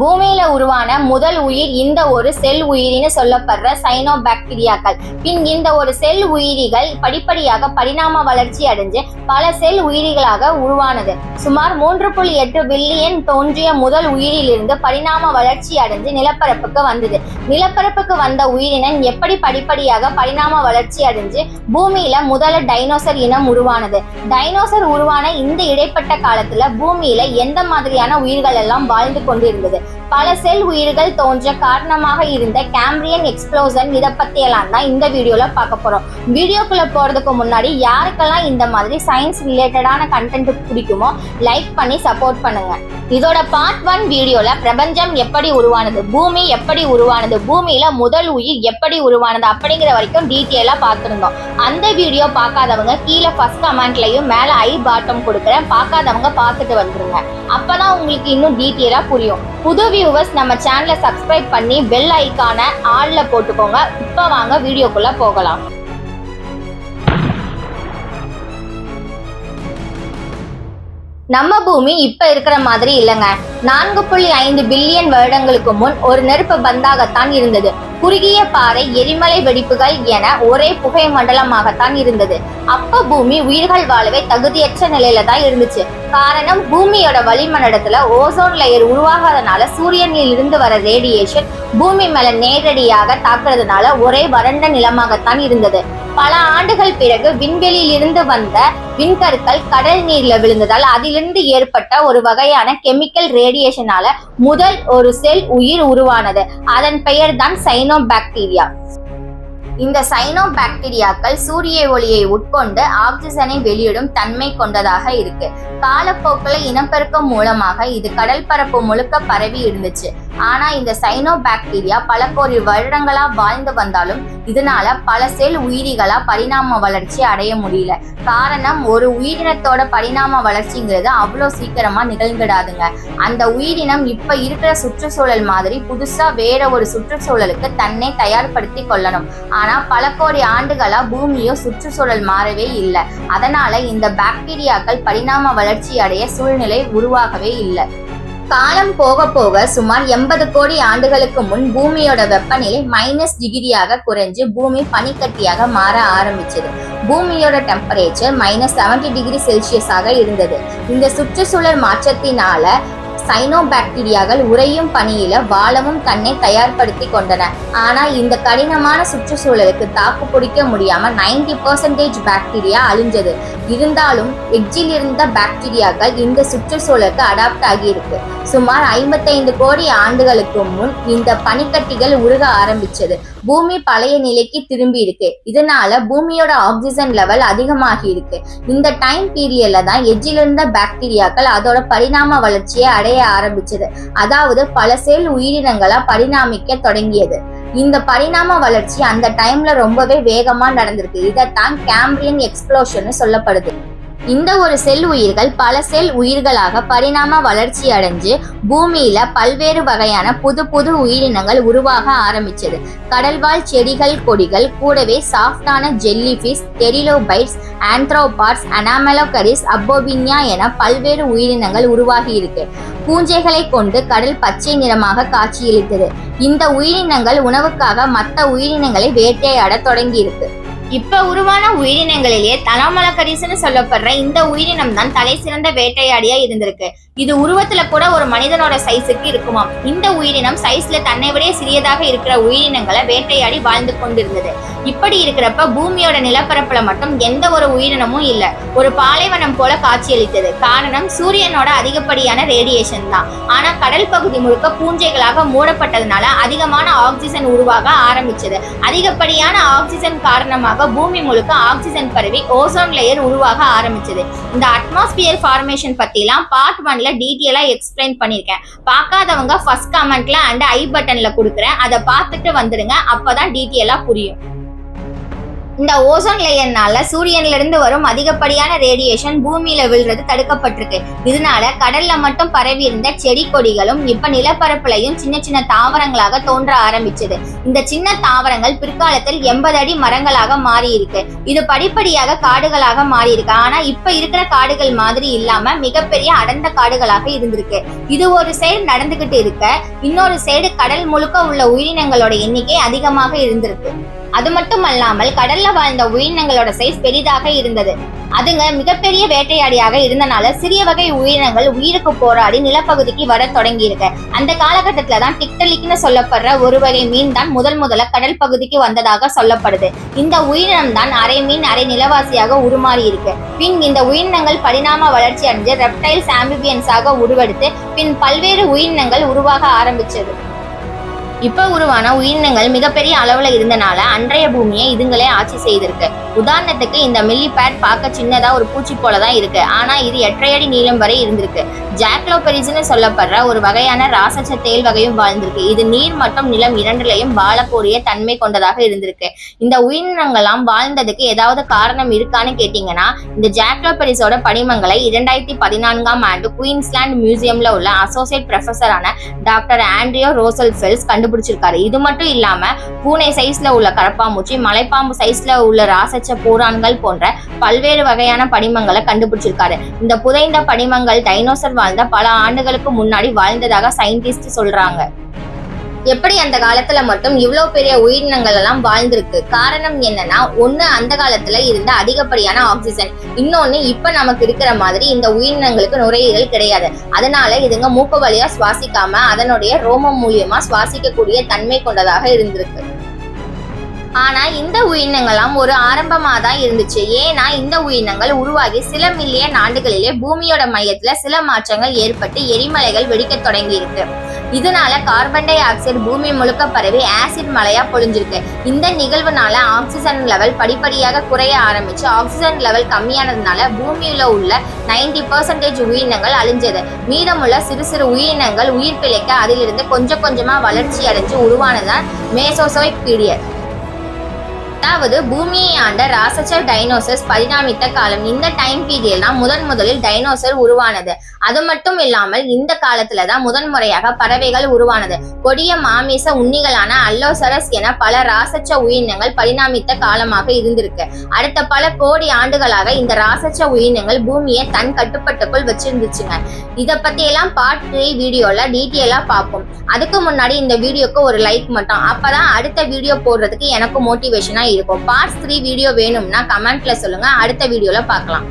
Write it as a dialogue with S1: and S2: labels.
S1: பூமியில உருவான முதல் உயிர் இந்த ஒரு செல் உயிரின்னு சொல்லப்படுற சைனோபாக்டீரியாக்கள். பின் இந்த ஒரு செல் உயிரிகள் படிப்படியாக பரிணாம வளர்ச்சி அடைஞ்சு பல செல் உயிரிகளாக உருவானது. சுமார் 3.8 பில்லியன் தோன்றிய முதல் உயிரிலிருந்து பரிணாம வளர்ச்சி அடைஞ்சு நிலப்பரப்புக்கு வந்தது. நிலப்பரப்புக்கு வந்த உயிரினம் எப்படி படிப்படியாக பரிணாம வளர்ச்சி அடைஞ்சு பூமியில முதல்ல டைனோசர் இனம் உருவானது. டைனோசர் உருவான இந்த இடைப்பட்ட காலத்துல பூமியில எந்த மாதிரியான உயிர்கள் எல்லாம் வாழ்ந்து கொண்டு இருந்தது, பல செல் உயிர்கள் தோன்ற காரணமாக இருந்த கேம்பிரியன் எக்ஸ்ப்ளோஷன், இதை பத்தி எல்லாம் தான் இந்த வீடியோல பார்க்க போறோம். வீடியோக்குள்ள போறதுக்கு முன்னாடி யாருக்கெல்லாம் இந்த மாதிரி சயின்ஸ் ரிலேட்டடான கண்டென்ட் பிடிக்குமோ லைக் பண்ணி சப்போர்ட் பண்ணுங்க. இதோட பார்ட் 1 வீடியோல பிரபஞ்சம் எப்படி உருவானது, பூமி எப்படி உருவானது, பூமியில முதல் உயிர் எப்படி உருவானது அப்படிங்கிற வரைக்கும் டீட்டெயிலா பார்த்திருந்தோம். அந்த வீடியோ பார்க்காதவங்க கீழே ஃபர்ஸ்ட் கமெண்ட்லயும் மேல ஐ பாட்டம் கொடுக்குறேன், பார்க்காதவங்க பார்த்துட்டு வந்துருங்க. அப்பதான் உங்களுக்கு இன்னும் டீட்டெயிலா புரியும். புது வியூவர்ஸ் நம்ம சேனலை சப்ஸ்கிரைப் பண்ணி பெல் ஐக்கான ஆல்ல போட்டுக்கோங்க. இப்ப வாங்க வீடியோக்குள்ள போகலாம். நம்ம பூமி இப்ப இருக்கிற மாதிரி இல்லைங்க. 4.5 பில்லியன் வருடங்களுக்கு முன் ஒரு நெருப்பு பந்தாகத்தான் இருந்தது. குறுகிய பாறை, எரிமலை வெடிப்புகள் என ஒரே புகை மண்டலமாகத்தான் இருந்தது. அப்ப பூமி உயிர்கள் வாழவே தகுதியற்ற நிலையில தான் இருந்துச்சு. காரணம், பூமியோட வளிமண்டலத்துல ஓசோன் லேயர் உருவாகாதனால சூரியனில் இருந்து வர ரேடியேஷன் பூமி மேல நேரடியாக தாக்குறதுனால ஒரே வறண்ட நிலமாகத்தான் இருந்தது. பல ஆண்டுகள் பிறகு விண்வெளியில் இருந்து வந்த விண்கற்கள் கடல் நீர்ல விழுந்ததால் அதிலிருந்து ஏற்பட்ட ஒரு வகையான கெமிக்கல் ரேடியேஷனால முதல் ஒரு செல் உயிர் உருவானது. அதன் பெயர் தான் சைனோபாக்டீரியா. இந்த சைனோபாக்டீரியாக்கள் சூரிய ஒளியை உட்கொண்டு ஆக்சிஜனை வெளியிடும் தன்மை கொண்டதாக இருக்கு. காலப்போக்கில் இனப்பெருக்கம் மூலமாக இது கடல் பரப்பு முழுக்க பரவி இருந்துச்சு. ஆனா இந்த சைனோபாக்டீரியா பல கோடி வருடங்களா வாழ்ந்து வந்தாலும் இதனால பல செல் உயிரிகளா பரிணாம வளர்ச்சி அடைய முடியல. காரணம், ஒரு உயிரினத்தோட பரிணாம வளர்ச்சிங்கிறது அவ்வளோ சீக்கிரமா நிகழ்ந்துடாதுங்க. அந்த உயிரினம் இப்ப இருக்கிற சுற்றுச்சூழல் மாதிரி புதுசா வேற ஒரு சுற்றுச்சூழலுக்கு தன்னை தயார்படுத்தி கொள்ளணும். ஆனா பல கோடி ஆண்டுகளா பூமியோ சுற்றுச்சூழல் மாறவே இல்லை. அதனால இந்த பாக்டீரியாக்கள் பரிணாம வளர்ச்சி அடைய சூழ்நிலை உருவாகவே இல்லை. காலம் போக போக சுமார் 80 கோடி ஆண்டுகளுக்கு முன் பூமியோட வெப்பநிலை -டிகிரியாக குறைஞ்சு பூமி பனிக்கட்டியாக மாற ஆரம்பிச்சது. பூமியோட டெம்பரேச்சர் -70 டிகிரி செல்சியஸாக இருந்தது. இந்த சுற்றுச்சூழல் மாற்றத்தினால சைனோபாக்டீரியாக்கள் உறையும் பனியில வாழவும் தன்னை தயார்படுத்தி கொண்டன. ஆனா இந்த கடினமான சுற்றுச்சூழலுக்கு தாக்கு பிடிக்க முடியாம 90% பாக்டீரியா அழிஞ்சது. இருந்தாலும் எட்ஜில் இருந்த பாக்டீரியாக்கள் இந்த சுற்றுச்சூழலுக்கு அடாப்ட் ஆகி இருக்கு. சுமார் 55 கோடி ஆண்டுகளுக்கு முன் இந்த பனிக்கட்டிகள் உருக ஆரம்பிச்சது. பூமி பழைய நிலைக்கு திரும்பி இருக்கு. இதனால பூமியோட ஆக்சிஜன் லெவல் அதிகமாகி இருக்கு. இந்த டைம் பீரியட்ல தான் எட்ஜில் இருந்த பாக்டீரியாக்கள் அதோட பரிணாம வளர்ச்சியை அடைய ஆரம்பிச்சது. அதாவது பல செல் உயிரினங்களா பரிணாமிக்க தொடங்கியது. இந்த பரிணாம வளர்ச்சி அந்த டைம்ல ரொம்பவே வேகமா நடந்திருக்கு. இதைத்தான் கேம்பிரியன் எக்ஸ்ப்ளோஷன் சொல்லப்படுது. இந்த ஒரு செல் உயிர்கள் பல செல் உயிர்களாக பரிணாம வளர்ச்சி அடைஞ்சு பூமியில பல்வேறு வகையான புது உயிரினங்கள் உருவாக ஆரம்பிச்சது. கடல்வாழ் செடிகள், கொடிகள், கூடவே சாஃப்டான ஜெல்லிஃபிஷ், டெரிலோபைட்ஸ், ஆந்த்ரோபாட்ஸ், அனாமலோகரிஸ், அப்போபினியா என பல்வேறு உயிரினங்கள் உருவாகி இருக்கு. பூஞ்சைகளை கொண்டு கடல் பச்சை நிறமாக காட்சியளித்தது. இந்த உயிரினங்கள் உணவுக்காக மற்ற உயிரினங்களை வேட்டையாட தொடங்கி இருக்கு. இப்ப உருவான உயிரினங்களிலேயே அனாமலோகரிஸ்னு சொல்லப்படுற இந்த உயிரினம் தான் தலை சிறந்த வேட்டையாடியா இருந்திருக்கு. இது உருவத்துல கூட ஒரு மனிதனோட சைஸுக்கு இருக்குமாம். இந்த உயிரினம் சைஸ்ல தன்னை விட சிறியதாக இருக்கிற உயிரினங்களை வேட்டையாடி வாழ்ந்து கொண்டிருந்தது. இப்படி இருக்கிறப்ப பூமியோட நிலப்பரப்புல மட்டும் எந்த ஒரு உயிரினமும் இல்ல, ஒரு பாலைவனம் போல காட்சியளித்தது. காரணம், சூரியனோட அதிகப்படியான ரேடியேஷன் தான். ஆனா கடல் பகுதி முழுக்க பூஞ்சைகளாக மூடப்பட்டதுனால அதிகமான ஆக்சிஜன் உருவாக ஆரம்பிச்சது. அதிகப்படியான ஆக்சிஜன் காரணமாக பூமி முழுக்க ஆக்சிஜன் பரவி ஓசோன் லேயர் உருவாக ஆரம்பிச்சது. இந்த அட்மாஸ்பியர் ஃபார்மேஷன் பத்திலாம் பார்ட் 1 டீட்டெயிலா எக்ஸ்பிளைன் பண்ணிருக்கேன். பார்க்காதவங்க ஃபர்ஸ்ட் கமெண்ட்ல அண்ட் ஐ பட்டன்ல கொடுக்குறேன், அதை பார்த்துட்டு வந்துடுங்க. அப்பதான் டீட்டெயிலா புரியும். இந்த ஓசோன் லேயர்னால சூரியன்ல இருந்து வரும் அதிகப்படியான ரேடியேஷன் பூமியில விழுறது தடுக்கப்பட்டிருக்கு. இதனால கடல்ல மட்டும் பரவி இருந்த செடி கொடிகளும் இப்ப நிலப்பரப்புலையும் சின்ன சின்ன தாவரங்களாக தோன்ற ஆரம்பிச்சது. இந்த சின்ன தாவரங்கள் பிற்காலத்தில் 80 அடி மரங்களாக மாறி இருக்கு. இது படிப்படியாக காடுகளாக மாறி இருக்கு. ஆனா இப்ப இருக்கிற காடுகள் மாதிரி இல்லாம மிகப்பெரிய அடர்ந்த காடுகளாக இருந்திருக்கு. இது ஒரு சைடு நடந்துகிட்டு இருக்க, இன்னொரு சைடு கடல் முழுக்க உள்ள உயிரினங்களோட எண்ணிக்கை அதிகமாக இருந்திருக்கு. அது மட்டும் அல்லாமல் கடல்ல வாழ்ந்த உயிரினங்களோட சைஸ் பெரிதாக இருந்தது. அதுங்க மிகப்பெரிய வேட்டையாடியாக இருந்தனால சிறிய வகை உயிரினங்கள் உயிருக்கு போராடி நிலப்பகுதிக்கு வர தொடங்கி இருக்கு. அந்த காலகட்டத்துலதான் டிக்டலிக்னு சொல்லப்படுற ஒரு வகை மீன் தான் முதல்ல கடல் பகுதிக்கு வந்ததாக சொல்லப்படுது. இந்த உயிரினம் தான் அரை மீன் அரை நிலவாசியாக உருமாறி இருக்கு. பின் இந்த உயிரினங்கள் பரிணாம வளர்ச்சி அடைஞ்சு ரெப்டைல்ஸ் ஆம்பிபியன்ஸாக உருவெடுத்து பின் பல்வேறு உயிரினங்கள் உருவாக ஆரம்பிச்சது. இப்ப உருவான உயிரினங்கள் மிகப்பெரிய அளவுல இருந்தனால அன்றைய பூமியை இதுங்களே ஆட்சி செய்திருக்கு. உதாரணத்துக்கு இந்த மில்லிபேட் பார்க்க சின்னதா ஒரு பூச்சி போலதான் இருக்கு. ஆனா இது 8 அடி நீளம் வரை இருந்திருக்கு. ஜாக்லோபெரிஸ்னு சொல்லப்படுற ஒரு வகையான ராசச்ச தேல் வகையும் வாழ்ந்திருக்கு. இது நீர் மற்றும் நிலம் இரண்டிலையும் வாழக்கூடிய தன்மை கொண்டதாக இருந்திருக்கு. இந்த உயிரினங்கள்லாம் வாழ்ந்ததுக்கு ஏதாவது காரணம் இருக்கான்னு கேட்டீங்கன்னா, இந்த ஜாக்லோபெரிஸோட படிமங்களை 2014ஆம் ஆண்டு குயின்ஸ்லாந்து மியூசியம்ல உள்ள அசோசியேட் ப்ரொஃபஸரான டாக்டர் ஆண்ட்ரியோ ரோசல்ஃபெல்ட்ஸ் கண்டுபிடிச்சிருக்காரு. இது மட்டும் இல்லாம பூனை சைஸ்ல உள்ள கரப்பாம்பூச்சி, மலைப்பாம்பு சைஸ்ல உள்ள ராசச்ச போரான்கள் போன்ற பல்வேறு வகையான படிமங்களை கண்டுபிடிச்சிருக்காரு. இந்த புதைந்த படிமங்கள் டைனோசர் வாழ்ந்த பல ஆண்டுகளுக்கு முன்னாடி வாழ்ந்ததாக சயின்டிஸ்ட் சொல்றாங்க. எப்படி அந்த காலத்துல மட்டும் இவ்வளவு பெரிய உயிரினங்கள் எல்லாம் வாழ்ந்திருக்கு? காரணம் என்னன்னா, ஒண்ணு அந்த காலத்துல இருந்த அதிகப்படியான ஆக்சிஜன், இன்னொன்னு இப்ப நமக்கு இருக்கிற மாதிரி இந்த உயிரினங்களுக்கு நுரையீரல் கிடையாது. அதனால இதுங்க மூக்கு வழியா சுவாசிக்காம அதனுடைய ரோமம் மூலியமா சுவாசிக்கக்கூடிய தன்மை கொண்டதாக இருந்திருக்கு. ஆனா இந்த உயிரினங்கள்லாம் ஒரு ஆரம்பமா தான் இருந்துச்சு. ஏன்னா இந்த உயிரினங்கள் உருவாகி சில மில்லியன் ஆண்டுகளிலே பூமியோட மையத்துல சில மாற்றங்கள் ஏற்பட்டு எரிமலைகள் வெடிக்க தொடங்கி இருக்கு. இதனால கார்பன் டை ஆக்சைடு பூமி முழுக்க பரவி ஆசிட் மழையா பொழிஞ்சிருக்கு. இந்த நிகழ்வுனால ஆக்சிஜன் லெவல் படிப்படியாக குறைய ஆரம்பிச்சு ஆக்சிஜன் லெவல் கம்மியானதுனால பூமியில உள்ள 90% உயிரினங்கள் அழிஞ்சது. மீதமுள்ள சிறு சிறு உயிரினங்கள் உயிர் பிழைக்க அதிலிருந்து கொஞ்சம் கொஞ்சமா வளர்ச்சி அடைஞ்சு உருவானதுதான் மேசோசோயிக் பீரியட். அதாவது பூமியை ஆண்ட ராசச்ச டைனோசர்ஸ் பரிணாமித்த காலம். இந்த டைம் பீரியட் தான் முதலில் டைனோசர் உருவானது. அது மட்டும் இல்லாமல் இந்த காலத்துலதான் முதன்முறையாக பறவைகள் உருவானது. கொடிய மாமிச உண்ணிகளான அல்லோசரஸ் என பல ராசச்ச உயிரினங்கள் பரிணாமித்த காலமாக இருந்திருக்கு. அடுத்த பல கோடி ஆண்டுகளாக இந்த ராசச்ச உயிரினங்கள் பூமியை தன் கட்டுப்பாட்டுக்குள் வச்சிருந்துச்சுங்க. இதை பத்தி எல்லாம் பார்ட் 3 வீடியோல டீட்டெயிலா பார்ப்போம். அதுக்கு முன்னாடி இந்த வீடியோக்கு ஒரு லைக் மட்டும், அப்பதான் அடுத்த வீடியோ போடுறதுக்கு எனக்கு மோட்டிவேஷனா இருக்கும். பார்ட் 3 வீடியோ வேணும்னா கமெண்ட்ல சொல்லுங்க, அடுத்த வீடியோல பார்க்கலாம்.